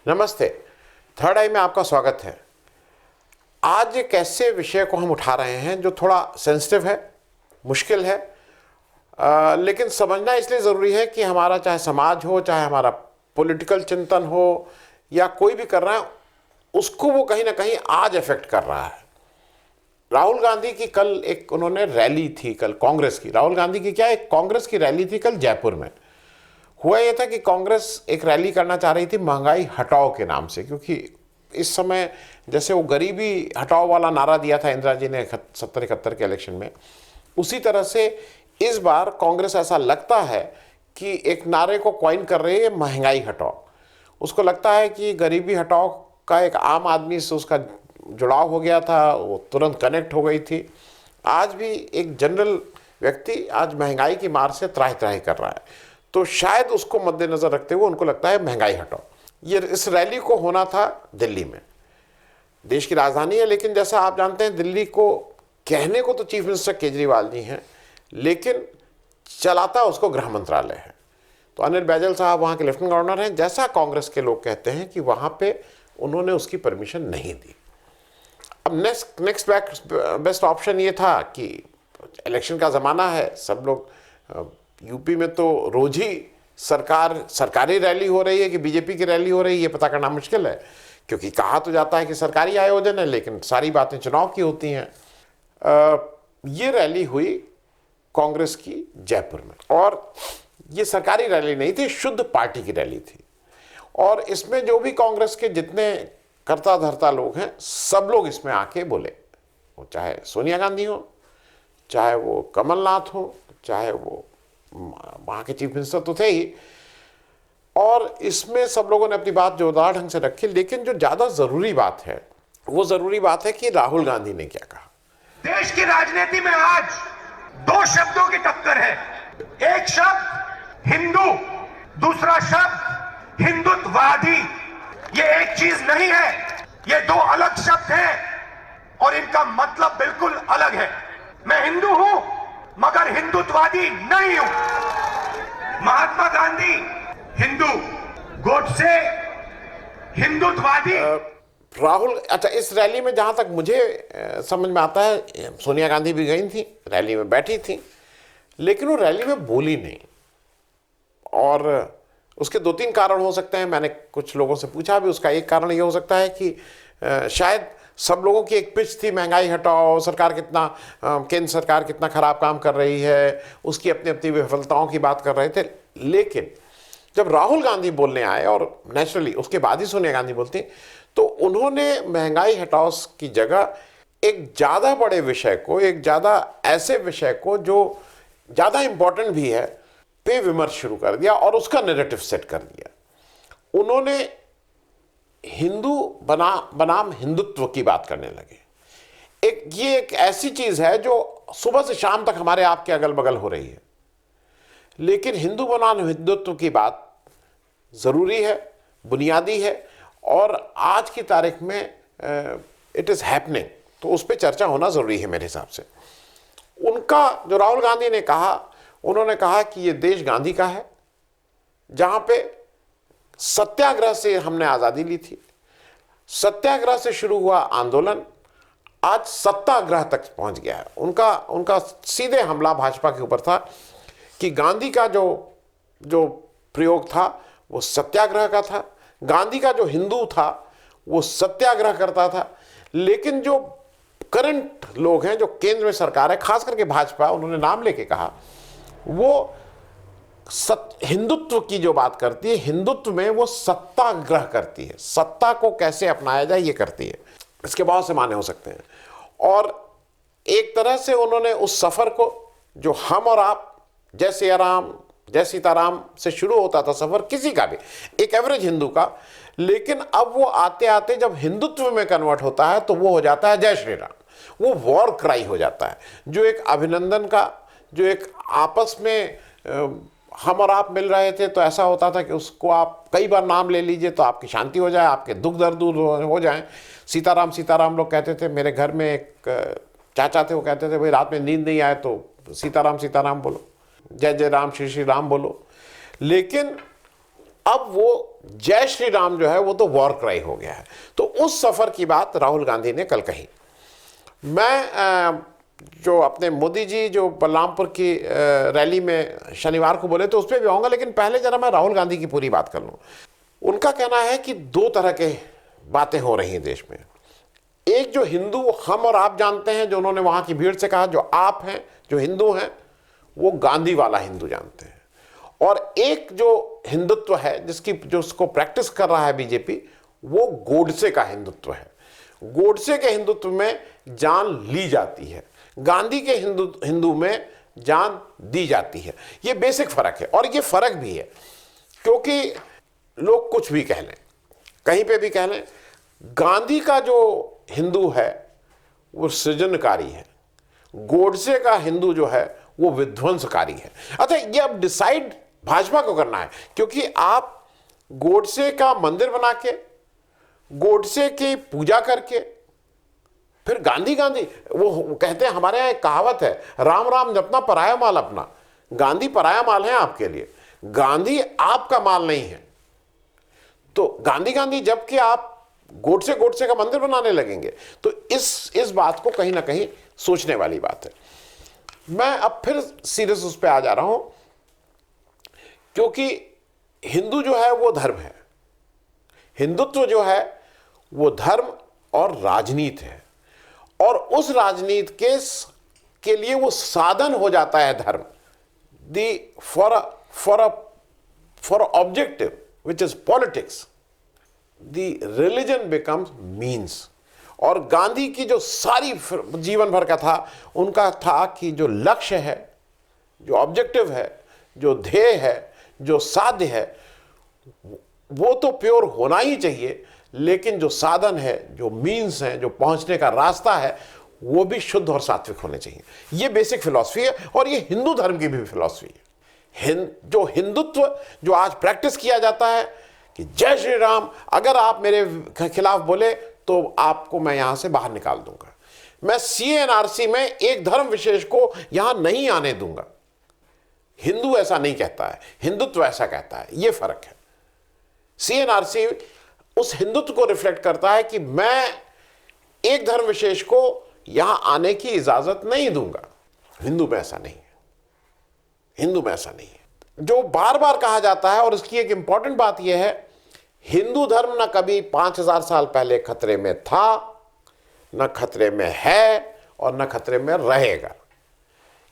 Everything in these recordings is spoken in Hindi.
नमस्ते। थर्ड आई में आपका स्वागत है। आज एक ऐसे विषय को हम उठा रहे हैं जो थोड़ा सेंसिटिव है, मुश्किल है, लेकिन समझना इसलिए ज़रूरी है कि हमारा चाहे समाज हो, चाहे हमारा पॉलिटिकल चिंतन हो या कोई भी कर रहा है, उसको वो कहीं ना कहीं आज अफेक्ट कर रहा है। राहुल गांधी की कल एक उन्होंने रैली थी, कल कांग्रेस की, राहुल गांधी की क्या, एक कांग्रेस की रैली थी कल जयपुर में। हुआ यह था कि कांग्रेस एक रैली करना चाह रही थी महंगाई हटाओ के नाम से, क्योंकि इस समय जैसे वो गरीबी हटाओ वाला नारा दिया था इंदिरा जी ने 70-71 के इलेक्शन में, उसी तरह से इस बार कांग्रेस ऐसा लगता है कि एक नारे को क्वाइन कर रही है, महंगाई हटाओ। उसको लगता है कि गरीबी हटाओ का एक आम आदमी से उसका जुड़ाव हो गया था, वो तुरंत कनेक्ट हो गई थी। आज भी एक जनरल व्यक्ति आज महंगाई की मार से त्राहि त्राहि कर रहा है, तो शायद उसको मद्देनजर रखते हुए उनको लगता है महंगाई हटाओ। ये इस रैली को होना था दिल्ली में, देश की राजधानी है, लेकिन जैसा आप जानते हैं दिल्ली को कहने को तो चीफ मिनिस्टर केजरीवाल जी हैं, लेकिन चलाता उसको गृह मंत्रालय है। तो अनिल बैजल साहब वहाँ के लेफ्टिनेंट गवर्नर हैं। जैसा कांग्रेस के लोग कहते हैं कि वहाँ पे उन्होंने उसकी परमिशन नहीं दी। अब नेक्स्ट बेस्ट ऑप्शन ये था कि इलेक्शन का ज़माना है, सब लोग यूपी में तो रोज ही सरकारी रैली हो रही है कि बीजेपी की रैली हो रही है, ये पता करना मुश्किल है, क्योंकि कहा तो जाता है कि सरकारी आयोजन है, लेकिन सारी बातें चुनाव की होती हैं। ये रैली हुई कांग्रेस की जयपुर में, और ये सरकारी रैली नहीं थी, शुद्ध पार्टी की रैली थी। और इसमें जो भी कांग्रेस के जितने कर्ता धर्ता लोग हैं, सब लोग इसमें आके बोले, वो चाहे सोनिया गांधी हो, चाहे वो कमलनाथ हो, चाहे वो वहाँ के चीफ मिनिस्टर तो थे ही, और इसमें सब लोगों ने अपनी बात जोरदार ढंग से रखी। लेकिन जो ज़्यादा ज़रूरी बात है, वो ज़रूरी बात है कि राहुल गांधी ने क्या कहा। देश की राजनीति में आज दो शब्दों की टक्कर है। एक शब्द हिंदू, दूसरा शब्द हिंदुत्ववादी। ये एक चीज नहीं है, ये दो अलग शब्द हैं और इनका मतलब बिल्कुल अलग है। मैं हिंदू हूं मगर हिंदुत्ववादी नहीं हूं। महात्मा गांधी हिंदू, गोडसे हिंदुत्ववादी। राहुल, अच्छा, इस रैली में जहां तक मुझे समझ में आता है, सोनिया गांधी भी गई थी, रैली में बैठी थी, लेकिन वो रैली में बोली नहीं। और उसके 2-3 कारण हो सकते हैं, मैंने कुछ लोगों से पूछा भी। उसका एक कारण ये हो सकता है कि शायद सब लोगों की एक पिच थी, महंगाई हटाओ, सरकार कितना केंद्र सरकार कितना खराब काम कर रही है, उसकी अपनी अपनी विफलताओं की बात कर रहे थे। लेकिन जब राहुल गांधी बोलने आए, और नेचुरली उसके बाद ही सोनिया गांधी बोलती, तो उन्होंने महंगाई हटाओ की जगह एक ज़्यादा बड़े विषय को, एक ज़्यादा ऐसे विषय को जो ज़्यादा इम्पोर्टेंट भी है, पे विमर्श शुरू कर दिया और उसका नैरेटिव सेट कर दिया। उन्होंने हिंदू बनाम हिंदुत्व की बात करने लगे। ये एक ऐसी चीज है जो सुबह से शाम तक हमारे आपके अगल बगल हो रही है, लेकिन हिंदू बनाम हिंदुत्व की बात जरूरी है, बुनियादी है, और आज की तारीख में इट इज हैपनिंग, तो उस पर चर्चा होना जरूरी है मेरे हिसाब से। उनका जो राहुल गांधी ने कहा, उन्होंने कहा कि ये देश गांधी का है, जहां पे सत्याग्रह से हमने आज़ादी ली थी, सत्याग्रह से शुरू हुआ आंदोलन आज सत्याग्रह तक पहुंच गया है। उनका सीधे हमला भाजपा के ऊपर था कि गांधी का जो प्रयोग था वो सत्याग्रह का था, गांधी का जो हिंदू था वो सत्याग्रह करता था। लेकिन जो करंट लोग हैं, जो केंद्र में सरकार है, खास करके भाजपा, उन्होंने नाम लेके कहा, वो हिंदुत्व की जो बात करती है, हिंदुत्व में वो सत्याग्रह करती है, सत्ता को कैसे अपनाया जाए ये करती है। इसके बहुत से माने हो सकते हैं। और एक तरह से उन्होंने उस सफर को, जो हम और आप, जय सिया राम जय सीताराम से शुरू होता था सफर किसी का भी, एक एवरेज हिंदू का, लेकिन अब वो आते आते जब हिंदुत्व में कन्वर्ट होता है तो वो हो जाता है जय श्री राम, वो वॉर क्राई हो जाता है। जो एक अभिनंदन का, जो एक आपस में हम और आप मिल रहे थे, तो ऐसा होता था कि उसको आप कई बार नाम ले लीजिए तो आपकी शांति हो जाए, आपके दुख दर्द दूर हो जाए। सीताराम सीताराम लोग कहते थे। मेरे घर में एक चाचा थे, वो कहते थे भाई रात में नींद नहीं आए तो सीताराम सीताराम बोलो, जय जय राम श्री श्री राम बोलो। लेकिन अब वो जय श्री राम जो है वो तो वॉर क्राई हो गया है। तो उस सफर की बात राहुल गांधी ने कल कही। मैं जो अपने मोदी जी जो बलरामपुर की रैली में शनिवार को बोले तो उस पर भी आऊँगा, लेकिन पहले जरा मैं राहुल गांधी की पूरी बात कर लूँ। उनका कहना है कि दो तरह के बातें हो रही हैं देश में। एक जो हिंदू हम और आप जानते हैं, जो उन्होंने वहाँ की भीड़ से कहा, जो आप हैं, जो हिंदू हैं, वो गांधी वाला हिंदू जानते हैं। और एक जो हिंदुत्व है जो उसको प्रैक्टिस कर रहा है बीजेपी, वो गोडसे का हिंदुत्व है। गोडसे के हिंदुत्व में जान ली जाती है, गांधी के हिंदू में जान दी जाती है। ये बेसिक फर्क है। और ये फर्क भी है क्योंकि लोग कुछ भी कह लें, कहीं पे भी कह लें, गांधी का जो हिंदू है वो सृजनकारी है, गोडसे का हिंदू जो है वो विध्वंसकारी है। अच्छा, ये अब डिसाइड भाजपा को करना है, क्योंकि आप गोडसे का मंदिर बना के, गोडसे की पूजा करके, फिर गांधी गांधी, वो कहते हैं, हमारे यहाँ एक कहावत है, राम राम जपना पराया माल अपना। गांधी पराया माल है आपके लिए, गांधी आपका माल नहीं है। तो गांधी गांधी जबकि आप गोडसे का मंदिर बनाने लगेंगे, तो इस बात को कहीं ना कहीं सोचने वाली बात है। मैं अब फिर सीरियस उस पर आ जा रहा हूं, क्योंकि हिंदू जो है वो धर्म है, हिंदुत्व जो है वो धर्म और राजनीति है। और उस राजनीति के लिए वो साधन हो जाता है धर्म, for objective which is politics, the religion becomes means. और गांधी की जो सारी जीवन भर का था, उनका था कि जो लक्ष्य है, जो ऑब्जेक्टिव है, जो ध्येय है, जो साध्य है, वो तो प्योर होना ही चाहिए, लेकिन जो साधन है, जो मीन्स हैं, जो पहुंचने का रास्ता है, वो भी शुद्ध और सात्विक होने चाहिए। ये बेसिक फिलॉसफी है और ये हिंदू धर्म की भी फिलॉसफी है। जो हिंदुत्व जो आज प्रैक्टिस किया जाता है कि जय श्री राम, अगर आप मेरे खिलाफ बोले तो आपको मैं यहां से बाहर निकाल दूंगा, मैं सीएनआरसी में एक धर्म विशेष को यहां नहीं आने दूंगा। हिंदू ऐसा नहीं कहता है, हिंदुत्व ऐसा कहता है। यह फर्क है। सीएनआरसी उस हिंदुत्व को रिफ्लेक्ट करता है कि मैं एक धर्म विशेष को यहां आने की इजाजत नहीं दूंगा। हिंदू में ऐसा नहीं है, हिंदू में ऐसा नहीं है। जो बार बार कहा जाता है, और इसकी एक इंपॉर्टेंट बात यह है, हिंदू धर्म ना कभी 5000 साल पहले खतरे में था, न खतरे में है, और न खतरे में रहेगा।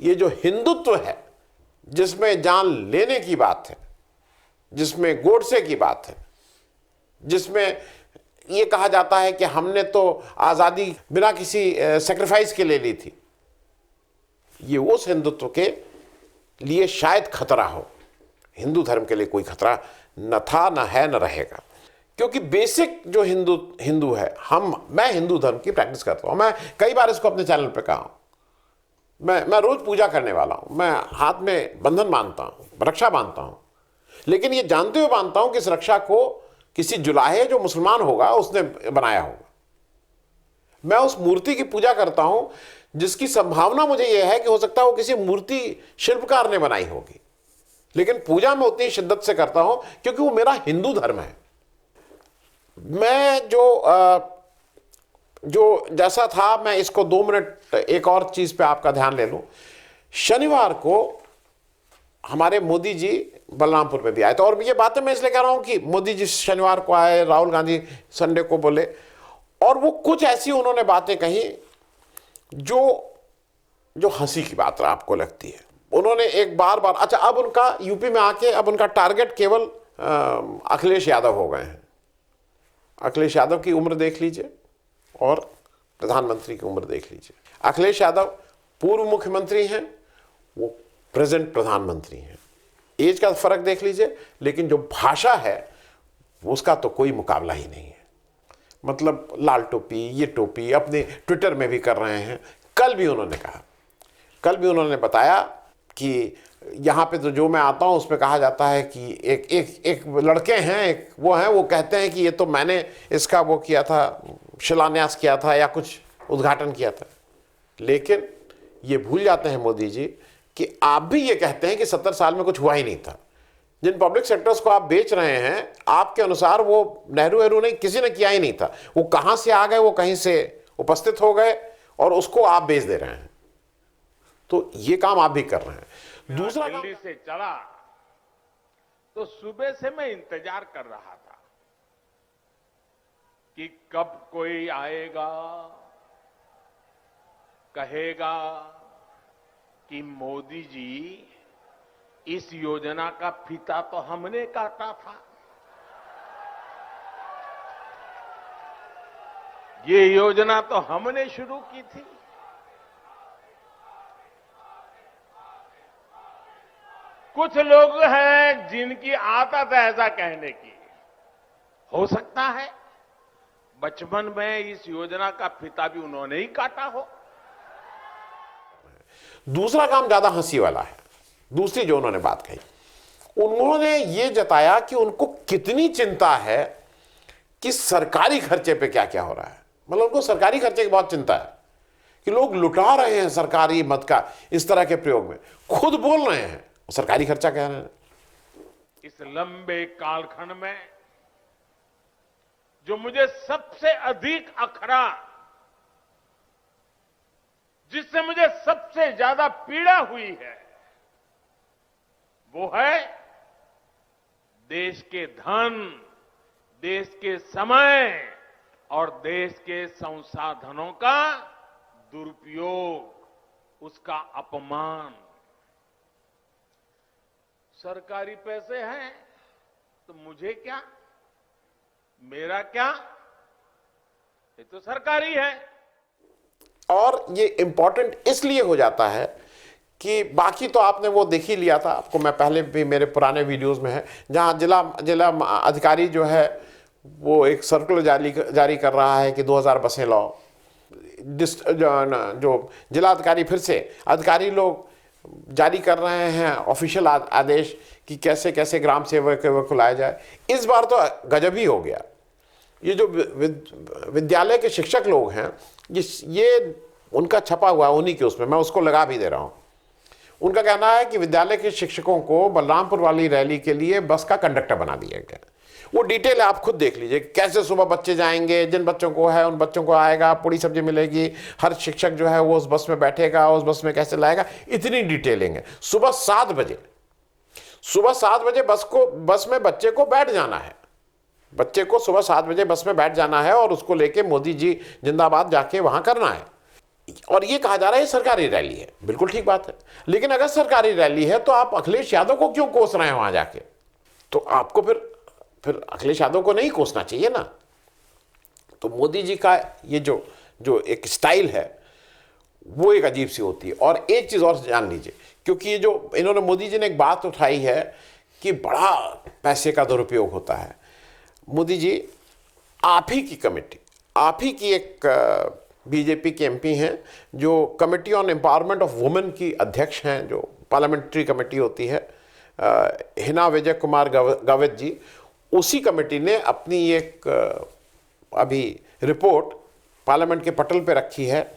ये जो हिंदुत्व है, जिसमें जान लेने की बात है, जिसमें गोडसे की बात है, जिसमें ये कहा जाता है कि हमने तो आज़ादी बिना किसी सेक्रीफाइस के ले ली थी, ये उस हिंदुत्व के लिए शायद खतरा हो। हिंदू धर्म के लिए कोई खतरा न था, न है, न रहेगा। क्योंकि बेसिक जो हिंदू है, मैं हिंदू धर्म की प्रैक्टिस करता हूँ। मैं कई बार इसको अपने चैनल पे कहा हूँ। मैं रोज पूजा करने वाला हूँ, मैं हाथ में बंधन बांधता हूँ, रक्षा बांधता हूँ, लेकिन ये जानते हुए बांधता हूँ कि इस रक्षा को किसी जुलाहे जो मुसलमान होगा उसने बनाया होगा। मैं उस मूर्ति की पूजा करता हूँ जिसकी संभावना मुझे यह है कि हो सकता है वो किसी मूर्ति शिल्पकार ने बनाई होगी, लेकिन पूजा मैं उतनी शिद्दत से करता हूँ क्योंकि वो मेरा हिंदू धर्म है। मैं जो जैसा था, मैं इसको 2 मिनट एक और चीज पे आपका ध्यान ले लूं। शनिवार को हमारे मोदी जी बलरामपुर में भी आए थे, और ये बातें मैं इसलिए कह रहा हूं कि मोदी जी शनिवार को आए, राहुल गांधी संडे को बोले, और वो कुछ ऐसी उन्होंने बातें कही जो हंसी की बात आपको लगती है। उन्होंने एक बार अच्छा, अब उनका यूपी में आके अब उनका टारगेट केवल अखिलेश यादव हो गए हैं। अखिलेश यादव की उम्र देख लीजिए और प्रधानमंत्री की उम्र देख लीजिए। अखिलेश यादव पूर्व मुख्यमंत्री हैं, वो प्रेजेंट प्रधानमंत्री हैं। एज का फर्क देख लीजिए, लेकिन जो भाषा है उसका तो कोई मुकाबला ही नहीं है। मतलब लाल टोपी, ये टोपी अपने ट्विटर में भी कर रहे हैं। कल भी उन्होंने बताया कि यहाँ पे तो जो मैं आता हूँ उस पर कहा जाता है कि एक लड़के हैं, वो कहते हैं कि ये तो मैंने इसका वो किया था, शिलान्यास किया था या कुछ उद्घाटन किया था। लेकिन ये भूल जाते हैं मोदी जी कि आप भी ये कहते हैं कि 70 साल में कुछ हुआ ही नहीं था, जिन पब्लिक सेक्टर्स को आप बेच रहे हैं, आपके अनुसार वो नेहरू नहीं, किसी ने किया ही नहीं था। वो कहां से आ गए, वो कहीं से उपस्थित हो गए और उसको आप बेच दे रहे हैं। तो ये काम आप भी कर रहे हैं। दूसरा दिल्ली से चला तो सुबह से मैं इंतजार कर रहा था कि कब कोई आएगा, कहेगा कि मोदी जी, इस योजना का फीता तो हमने काटा था, ये योजना तो हमने शुरू की थी। कुछ लोग हैं जिनकी आदत है ऐसा कहने की। हो सकता है बचपन में इस योजना का फीता भी उन्होंने ही काटा हो। दूसरा काम ज्यादा हंसी वाला है। दूसरी जो उन्होंने बात कही, उन्होंने ये जताया कि उनको कितनी चिंता है कि सरकारी खर्चे पे क्या क्या हो रहा है। मतलब उनको सरकारी खर्चे की बहुत चिंता है कि लोग लुटा रहे हैं सरकारी मद का इस तरह के प्रयोग में। खुद बोल रहे हैं सरकारी खर्चा कह रहे हैं। इस लंबे कालखंड में जो मुझे सबसे अधिक अखरा, जिससे मुझे सबसे ज्यादा पीड़ा हुई है, वो है देश के धन, देश के समय और देश के संसाधनों का दुरुपयोग, उसका अपमान। सरकारी पैसे हैं तो मुझे क्या, मेरा क्या, ये तो सरकारी है। और ये इंपॉर्टेंट इसलिए हो जाता है कि बाकी तो आपने वो देख ही लिया था, आपको मैं पहले भी मेरे पुराने वीडियोस में है, जहां जिला अधिकारी जो है वो एक सर्कुलर जारी कर रहा है कि 2000 बसें लाओ। जो जिला अधिकारी, फिर से अधिकारी लोग जारी कर रहे हैं ऑफिशियल आदेश कि कैसे कैसे ग्राम सेवक को लाया जाए। इस बार तो गजब ही हो गया। ये जो विद्यालय के शिक्षक लोग हैं, ये उनका छपा हुआ है उन्हीं के उसमें, मैं उसको लगा भी दे रहा हूं। उनका कहना है कि विद्यालय के शिक्षकों को बलरामपुर वाली रैली के लिए बस का कंडक्टर बना दिया गया। वो डिटेल आप खुद देख लीजिए, कैसे सुबह बच्चे जाएंगे, जिन बच्चों को है उन बच्चों को आएगा, पूरी सब्जी मिलेगी, हर शिक्षक जो है वो उस बस में बैठेगा, उस बस में कैसे लाएगा, इतनी डिटेलिंग है। सुबह 7 बजे बस में बच्चे को बैठ जाना है। बच्चे को सुबह 7 बजे बस में बैठ जाना है और उसको लेके मोदी जी जिंदाबाद जाके वहां करना है। और ये कहा जा रहा है सरकारी रैली है। बिल्कुल ठीक बात है, लेकिन अगर सरकारी रैली है तो आप अखिलेश यादव को क्यों कोस रहे हैं वहां जाके? तो आपको फिर अखिलेश यादव को नहीं कोसना चाहिए ना। तो मोदी जी का ये जो एक स्टाइल है वो एक अजीब सी होती है। और एक चीज और जान लीजिए, क्योंकि ये जो इन्होंने मोदी जी ने एक बात उठाई है कि बड़ा पैसे का दुरुपयोग होता है। मोदी जी, आप ही की कमेटी, आप ही की एक बीजेपी के एमपी हैं जो committee on empowerment of women की अध्यक्ष हैं, जो पार्लियामेंट्री कमेटी होती है, हिना विजय कुमार गावित जी, उसी कमेटी ने अपनी एक अभी रिपोर्ट पार्लियामेंट के पटल पे रखी है।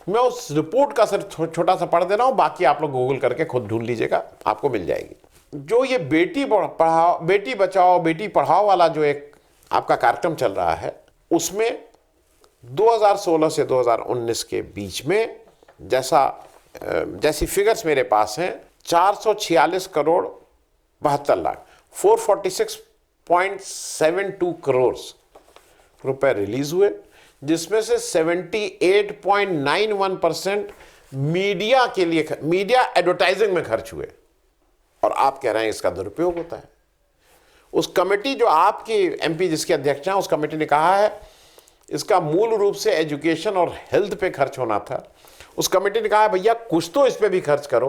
मैं उस रिपोर्ट का सिर्फ छोटा सा पढ़ दे रहा हूं, बाकी आप लोग गूगल करके खुद ढूंढ लीजिएगा, आपको मिल जाएगी। जो ये बेटी बचाओ बेटी पढ़ाओ वाला जो एक आपका कार्यक्रम चल रहा है, उसमें 2016 से 2019 के बीच में जैसी फिगर्स मेरे पास हैं, 446 करोड़ 72 लाख 446.72 करोड़ रुपए रिलीज हुए, जिसमें से 78.91% मीडिया के लिए, मीडिया एडवर्टाइजिंग में खर्च हुए। और आप कह रहे हैं इसका दुरुपयोग होता है। उस कमेटी, जो आपकी एमपी जिसके अध्यक्ष हैं, उस कमेटी ने कहा है इसका मूल रूप से एजुकेशन और हेल्थ पे खर्च होना था। उस कमेटी ने कहा है भैया कुछ तो इस पे भी खर्च करो।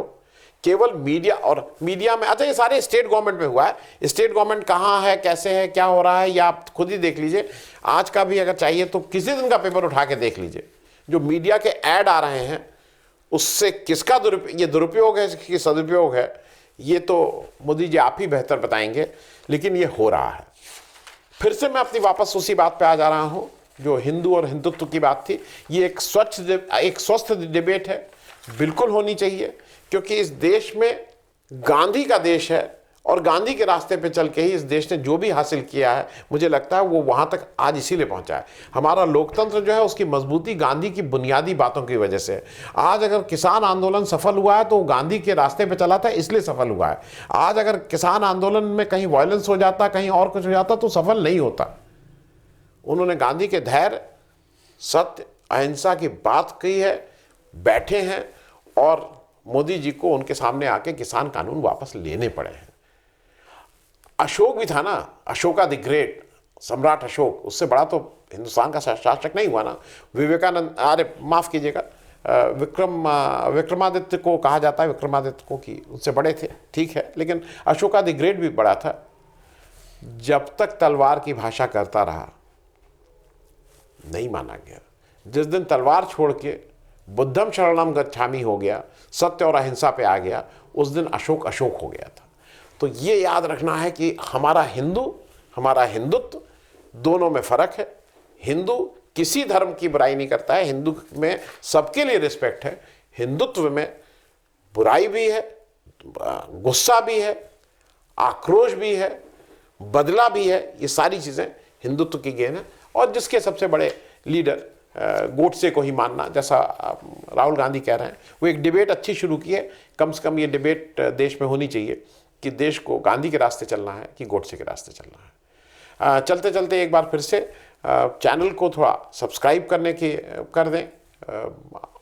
केवल मीडिया में, अच्छा ये सारे स्टेट गवर्नमेंट में हुआ है। स्टेट गवर्नमेंट कहाँ है, कैसे है, क्या हो रहा है, ये आप खुद ही देख लीजिए। आज का भी अगर चाहिए तो किसी दिन का पेपर उठा के देख लीजिए। जो मीडिया के ऐड आ रहे हैं उससे किसका दुरुपयोग है, कि सदुपयोग है, ये तो मोदी जी आप ही बेहतर बताएंगे, लेकिन ये हो रहा है। फिर से मैं अपनी वापस उसी बात पे आ जा रहा हूं जो हिंदू और हिंदुत्व की बात थी। ये एक स्वस्थ डिबेट है, बिल्कुल होनी चाहिए, क्योंकि इस देश में गांधी का देश है और गांधी के रास्ते पे चल के ही इस देश ने जो भी हासिल किया है, मुझे लगता है वो वहाँ तक आज इसीलिए पहुँचा है। हमारा लोकतंत्र जो है उसकी मजबूती गांधी की बुनियादी बातों की वजह से है। आज अगर किसान आंदोलन सफल हुआ है तो गांधी के रास्ते पे चला था, इसलिए सफल हुआ है। आज अगर किसान आंदोलन में कहीं वायलेंस हो जाता, कहीं और कुछ हो जाता तो सफल नहीं होता। उन्होंने गांधी के धैर्य, सत्य, अहिंसा की बात कही है, बैठे हैं और मोदी जी को उनके सामने आके किसान कानून वापस लेने पड़े हैं। अशोक भी था ना, अशोका द ग्रेट, सम्राट अशोक, उससे बड़ा तो हिंदुस्तान का शासक नहीं हुआ ना। विवेकानंद, अरे माफ कीजिएगा, विक्रमादित्य को कहा जाता है, विक्रमादित्य को कि उससे बड़े थे, ठीक है, लेकिन अशोका द ग्रेट भी बड़ा था। जब तक तलवार की भाषा करता रहा नहीं माना गया। जिस दिन तलवार छोड़ के बुद्धम शरणम गच्छामि हो गया, सत्य और अहिंसा पे आ गया, उस दिन अशोक अशोक हो गया था। तो ये याद रखना है कि हमारा हिंदुत्व दोनों में फर्क है। हिंदू किसी धर्म की बुराई नहीं करता है, हिंदू में सबके लिए रिस्पेक्ट है। हिंदुत्व में बुराई भी है, गुस्सा भी है, आक्रोश भी है, बदला भी है, ये सारी चीज़ें हिंदुत्व की गेन है। और जिसके सबसे बड़े लीडर गोडसे को ही मानना, जैसा राहुल गांधी कह रहे हैं, वो एक डिबेट अच्छी शुरू की है। कम से कम ये डिबेट देश में होनी चाहिए कि देश को गांधी के रास्ते चलना है कि गोडसे के रास्ते चलना है। चलते चलते एक बार फिर से चैनल को थोड़ा सब्सक्राइब कर दें।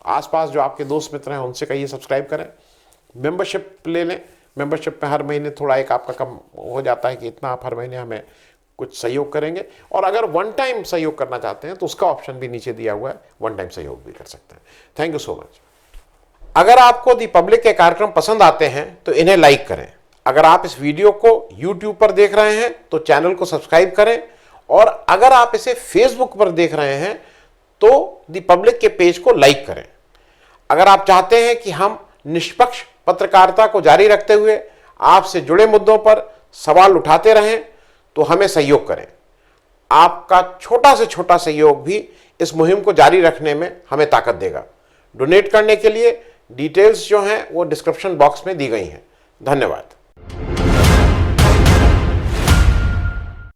आसपास जो आपके दोस्त मित्र हैं उनसे कहिए सब्सक्राइब करें। मेंबरशिप ले लें। मेंबरशिप में हर महीने थोड़ा एक आपका कम हो जाता है कि इतना आप हर महीने हमें कुछ सहयोग करेंगे। और अगर वन टाइम सहयोग करना चाहते हैं तो उसका ऑप्शन भी नीचे दिया हुआ है, वन टाइम सहयोग भी कर सकते हैं। Thank you so much. अगर आपको दी पब्लिक के कार्यक्रम पसंद आते हैं तो इन्हें लाइक करें। अगर आप इस वीडियो को YouTube पर देख रहे हैं तो चैनल को सब्सक्राइब करें। और अगर आप इसे Facebook पर देख रहे हैं तो दी पब्लिक के पेज को लाइक करें। अगर आप चाहते हैं कि हम निष्पक्ष पत्रकारिता को जारी रखते हुए आपसे जुड़े मुद्दों पर सवाल उठाते रहें तो हमें सहयोग करें। आपका छोटा से छोटा सहयोग भी इस मुहिम को जारी रखने में हमें ताकत देगा। डोनेट करने के लिए डिटेल्स जो हैं वो डिस्क्रिप्शन बॉक्स में दी गई हैं। धन्यवाद।